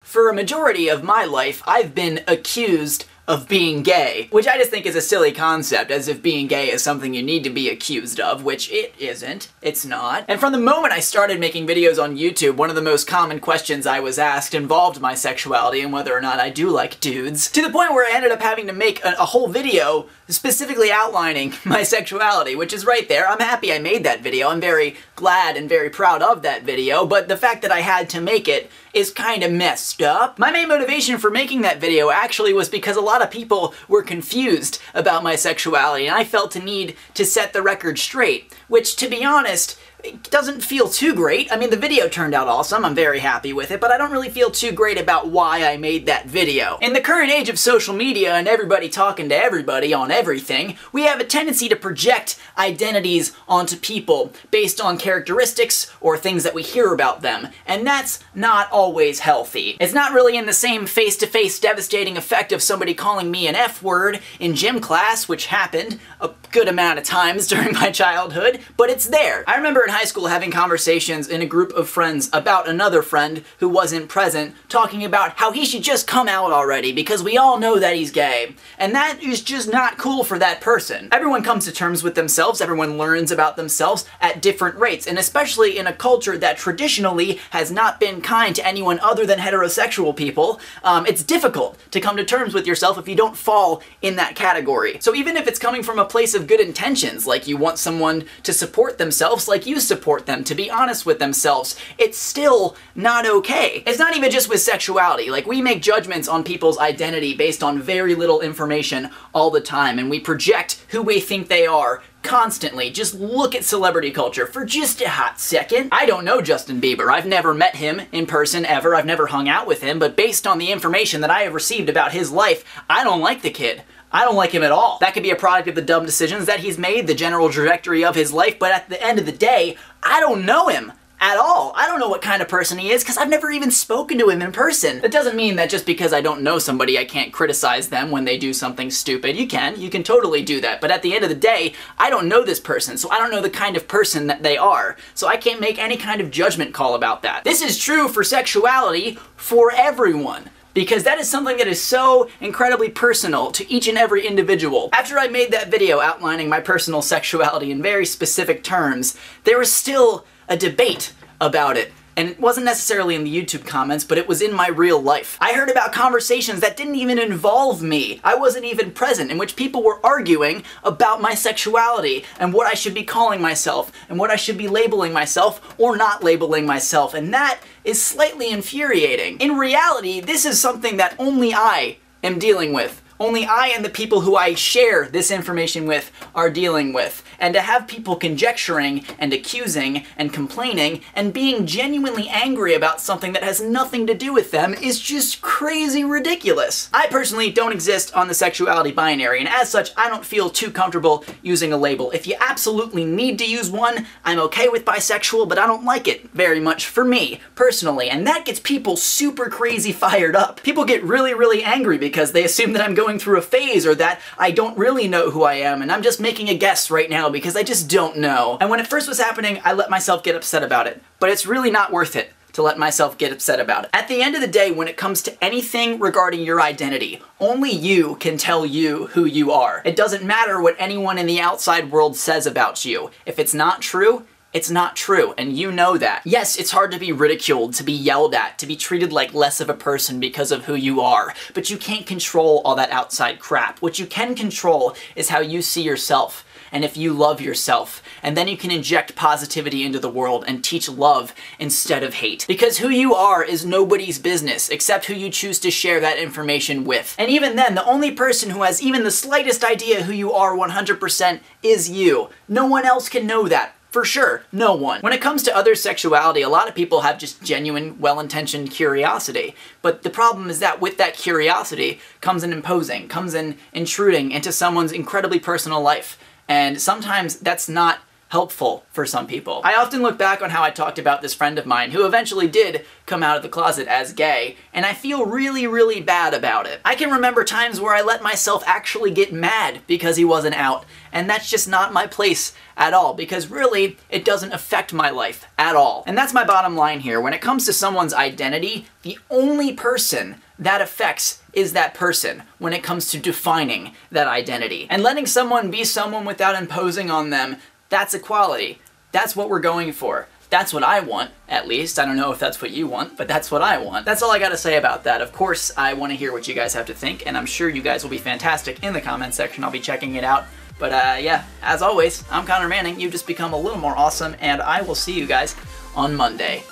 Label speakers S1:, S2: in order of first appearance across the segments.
S1: For a majority of my life, I've been accused of being gay, which I just think is a silly concept, as if being gay is something you need to be accused of, which it isn't. It's not. And from the moment I started making videos on YouTube, one of the most common questions I was asked involved my sexuality and whether or not I do like dudes, to the point where I ended up having to make a whole video specifically outlining my sexuality, which is right there. I'm happy I made that video. I'm very glad and very proud of that video, but the fact that I had to make it is kind of messed up. My main motivation for making that video actually was because a lot of people were confused about my sexuality, and I felt a need to set the record straight, which, to be honest, it doesn't feel too great. I mean, the video turned out awesome, I'm very happy with it, but I don't really feel too great about why I made that video. In the current age of social media and everybody talking to everybody on everything, we have a tendency to project identities onto people based on characteristics or things that we hear about them, and that's not always healthy. It's not really in the same face-to-face devastating effect of somebody calling me an F-word in gym class, which happened a good amount of times during my childhood, but it's there. I remember in high school having conversations in a group of friends about another friend who wasn't present, talking about how he should just come out already because we all know that he's gay. And that is just not cool for that person. Everyone comes to terms with themselves, everyone learns about themselves at different rates, and especially in a culture that traditionally has not been kind to anyone other than heterosexual people, it's difficult to come to terms with yourself if you don't fall in that category. So even if it's coming from a place of good intentions, like you want someone to support themselves like you support them, to be honest with themselves, it's still not okay. It's not even just with sexuality. Like, we make judgments on people's identity based on very little information all the time, and we project who we think they are constantly. Just look at celebrity culture for just a hot second. I don't know Justin Bieber. I've never met him in person ever. I've never hung out with him, but based on the information that I have received about his life, I don't like the kid. I don't like him at all. That could be a product of the dumb decisions that he's made, the general trajectory of his life, but at the end of the day, I don't know him at all. I don't know what kind of person he is because I've never even spoken to him in person. That doesn't mean that just because I don't know somebody I can't criticize them when they do something stupid. You can totally do that, but at the end of the day, I don't know this person, so I don't know the kind of person that they are, so I can't make any kind of judgment call about that. This is true for sexuality for everyone, because that is something that is so incredibly personal to each and every individual. After I made that video outlining my personal sexuality in very specific terms, there was still a debate about it. And it wasn't necessarily in the YouTube comments, but it was in my real life. I heard about conversations that didn't even involve me. I wasn't even present, in which people were arguing about my sexuality and what I should be calling myself and what I should be labeling myself or not labeling myself, and that is slightly infuriating. In reality, this is something that only I am dealing with. Only I and the people who I share this information with are dealing with. And to have people conjecturing and accusing and complaining and being genuinely angry about something that has nothing to do with them is just crazy ridiculous. I personally don't exist on the sexuality binary, and as such, I don't feel too comfortable using a label. If you absolutely need to use one, I'm okay with bisexual, but I don't like it very much for me, personally, and that gets people super crazy fired up. People get really, really angry because they assume that I'm going through a phase or that I don't really know who I am, and I'm just making a guess right now because I just don't know. And when it first was happening, I let myself get upset about it, but it's really not worth it to let myself get upset about it. At the end of the day, when it comes to anything regarding your identity, only you can tell you who you are. It doesn't matter what anyone in the outside world says about you. If it's not true, it's not true, and you know that. Yes, it's hard to be ridiculed, to be yelled at, to be treated like less of a person because of who you are, but you can't control all that outside crap. What you can control is how you see yourself, and if you love yourself, and then you can inject positivity into the world and teach love instead of hate. Because who you are is nobody's business, except who you choose to share that information with. And even then, the only person who has even the slightest idea who you are 100% is you. No one else can know that. For sure, no one. When it comes to other sexuality, a lot of people have just genuine, well-intentioned curiosity. But the problem is that with that curiosity comes an imposing, comes an intruding into someone's incredibly personal life. And sometimes that's not helpful for some people. I often look back on how I talked about this friend of mine who eventually did come out of the closet as gay, and I feel really, really bad about it. I can remember times where I let myself actually get mad because he wasn't out, and that's just not my place at all, because really, it doesn't affect my life at all. And that's my bottom line here. When it comes to someone's identity, the only person that affects is that person when it comes to defining that identity. And letting someone be someone without imposing on them, that's equality. That's what we're going for. That's what I want, at least. I don't know if that's what you want, but that's what I want. That's all I gotta say about that. Of course, I want to hear what you guys have to think, and I'm sure you guys will be fantastic in the comment section. I'll be checking it out. But yeah, as always, I'm Connor Manning. You've just become a little more awesome, and I will see you guys on Monday.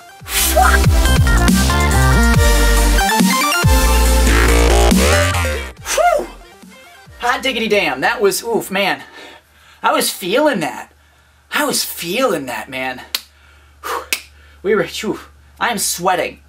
S1: Whew! Hot diggity damn, that was, oof, man. I was feeling that. I was feeling that, man. Whew. I am sweating.